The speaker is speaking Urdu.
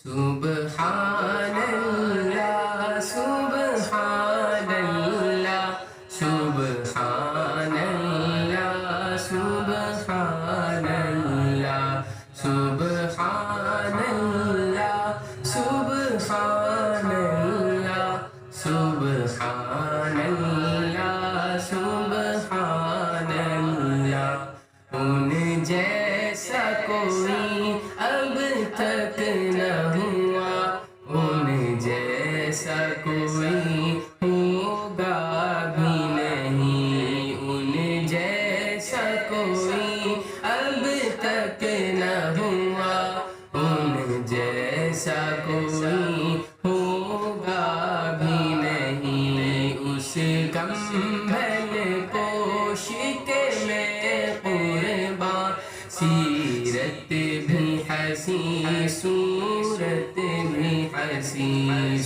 سبحان اللہ سبحان اللہ سبحان اللہ سبحان اللہ سبحان اللہ سبحان اللہ سبحان اللہ سبحان اللہ ان جیسا کوئی اب تک نہ ہوا، ان جیسا کوئی ہوگا بھی نہیں، ان جیسا کوئی اب تک نہ ہوا، ان جیسا کوئی ہوگا بھی نہیں۔ اس کمبل پوش کے میں قربان، سیرت بھی حسین صورت بھی حسین،